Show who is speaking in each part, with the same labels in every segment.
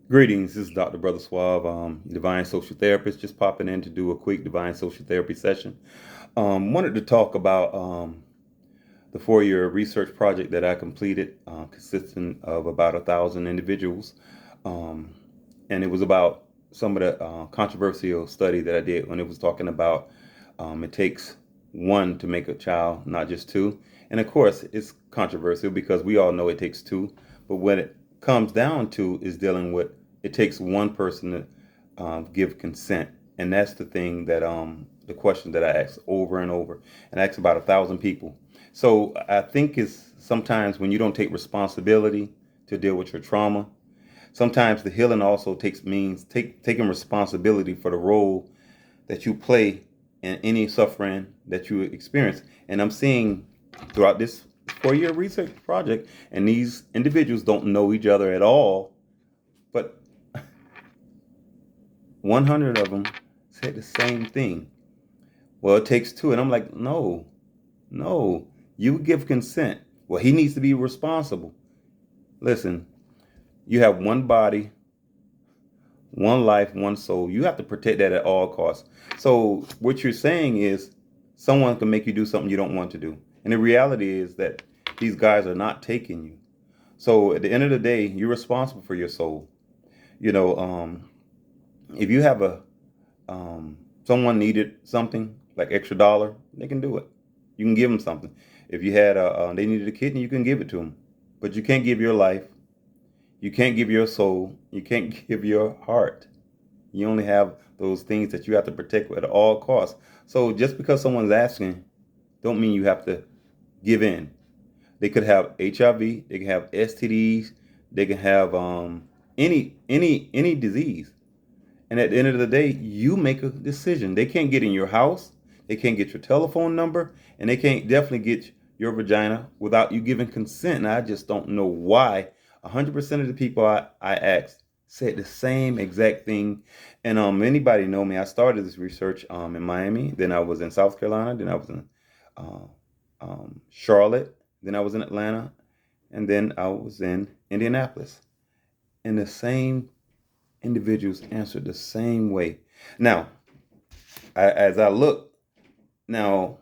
Speaker 1: Greetings, this is Dr. Brother Suave, Divine Social Therapist, just popping in to do a quick Divine Social Therapy session. Wanted to talk about the 4-year research project that I completed, consisting of about 1,000 individuals. Um, and it was about some of the controversial study that I did when it was talking about it takes one to make a child, not just two. And of course, it's controversial because we all know it takes two. But what it comes down to is dealing with it takes one person to give consent. And that's the thing that the question that I ask over and over, and I ask about 1,000 people. So I think it's sometimes when you don't take responsibility to deal with your trauma. Sometimes the healing also means taking responsibility for the role that you play in any suffering that you experience. And I'm seeing throughout this 4-year research project, and these individuals don't know each other at all, but 100 of them said the same thing. Well, it takes two. And I'm like, no, no, you give consent. Well, he needs to be responsible. Listen, you have one body, one life, one soul. You have to protect that at all costs. So what you're saying is someone can make you do something you don't want to do. And the reality is that these guys are not taking you. So at the end of the day, you're responsible for your soul. You know, if you have a someone needed something like extra dollar, they can do it. You can give them something. If you had they needed a kidney, you can give it to them. But you can't give your life. You can't give your soul. You can't give your heart. You only have those things that you have to protect at all costs. So just because someone's asking, don't mean you have to give in. They could have HIV. They can have STDs. They can have any disease. And at the end of the day, you make a decision. They can't get in your house. They can't get your telephone number, and they can't definitely get your vagina without you giving consent. And I just don't know why 100% of the people I asked said the same exact thing. And anybody know me? I started this research in Miami. Then I was in South Carolina. Then I was in uh, Charlotte. Then I was in Atlanta, and then I was in Indianapolis. And the same individuals answered the same way. Now, as I look now,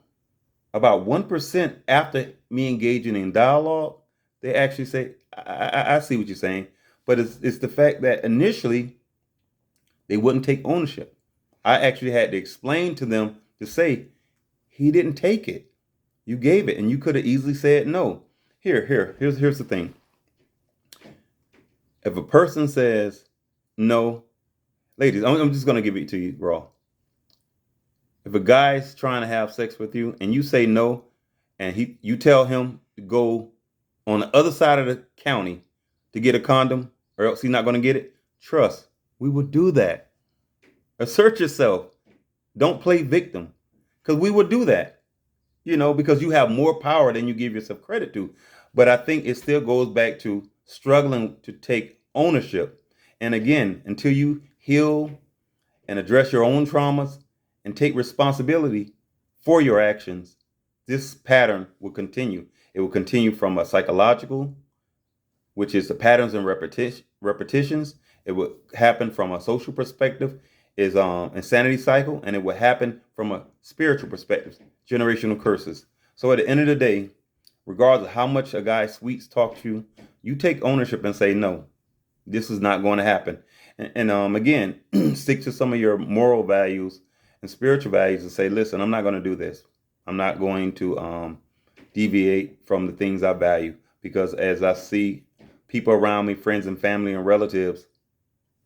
Speaker 1: about 1% after me engaging in dialogue, they actually say, I see what you're saying. But it's the fact that initially they wouldn't take ownership. I actually had to explain to them to say, he didn't take it. You gave it, and you could have easily said no. Here's the thing. If a person says no, ladies, I'm just going to give it to you raw. If a guy's trying to have sex with you and you say no, and you tell him to go on the other side of the county to get a condom, or else he's not going to get it, trust, we would do that. Assert yourself. Don't play victim, because we would do that. Because you have more power than you give yourself credit to. But I think it still goes back to struggling to take ownership. And again, until you heal and address your own traumas and take responsibility for your actions, this pattern will continue. It will continue from a psychological, which is the patterns and repetitions. It will happen from a social perspective, is insanity cycle, and it will happen from a spiritual perspective, generational curses. So at the end of the day, regardless of how much a guy sweets talk to you, you take ownership and say no. This is not going to happen. And again, stick to some of your moral values and spiritual values and say, listen, I'm not going to do this. I'm not going to deviate from the things I value, because as I see people around me, friends and family and relatives,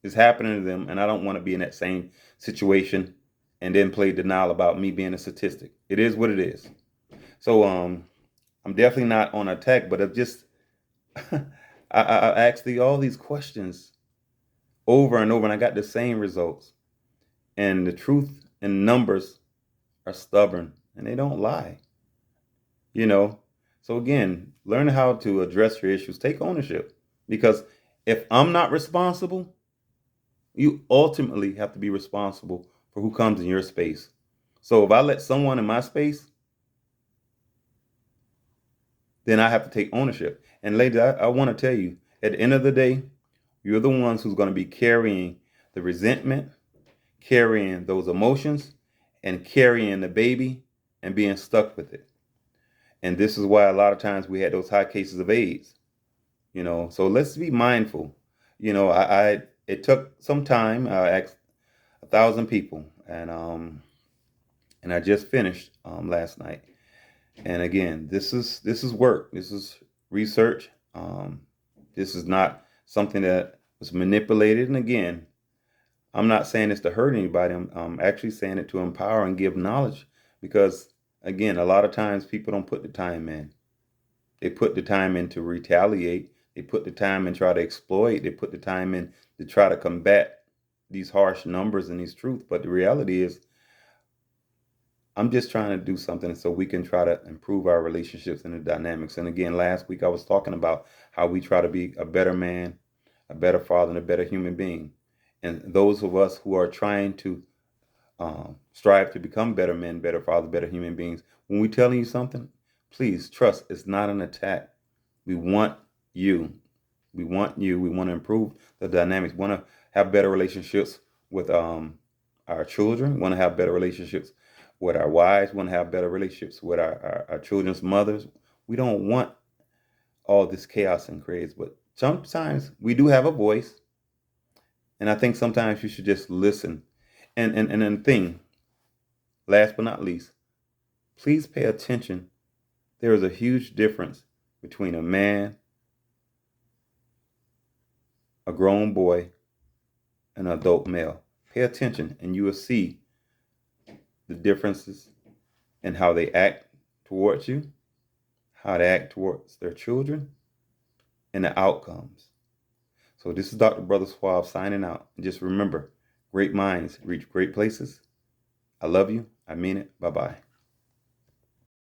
Speaker 1: is happening to them, and I don't want to be in that same situation and then play denial about me being a statistic. It is what it is. So I'm definitely not on attack, but I've just I asked all these questions over and over, and I got the same results. And the truth and numbers are stubborn, and they don't lie. You know. So again, learn how to address your issues. Take ownership, because if I'm not responsible, you ultimately have to be responsible for who comes in your space. So if I let someone in my space, then I have to take ownership. And ladies, I want to tell you, at the end of the day, You're the ones who's going to be carrying the resentment, carrying those emotions, and carrying the baby and being stuck with it. And this is why a lot of times we had those high cases of AIDS. So let's be mindful. I it took some time. I asked 1,000 people, and I just finished last night. And again, this is work. This is research. This is not something that was manipulated. And again, I'm not saying this to hurt anybody. I'm actually saying it to empower and give knowledge, because again, a lot of times people don't put the time in. They put the time in to retaliate. They put the time in to try to exploit. They put the time in to try to combat these harsh numbers and these truths. But the reality is, I'm just trying to do something so we can try to improve our relationships and the dynamics. And again, last week I was talking about how we try to be a better man, a better father, and a better human being. And those of us who are trying to strive to become better men, better fathers, better human beings, when we're telling you something, please trust it's not an attack. We want you. We want you. We want to improve the dynamics. We want to have better relationships with our children. We want to have better relationships with our wives. We want to have better relationships with our children's mothers. We don't want all this chaos and craze, but sometimes we do have a voice. And I think sometimes you should just listen. And then thing, last but not least, please pay attention. There is a huge difference between a man, a grown boy, and an adult male. Pay attention and you will see the differences in how they act towards you, how they act towards their children, and the outcomes. So this is Dr. Brother Suave signing out. And just remember, great minds reach great places. I love you. I mean it. Bye-bye.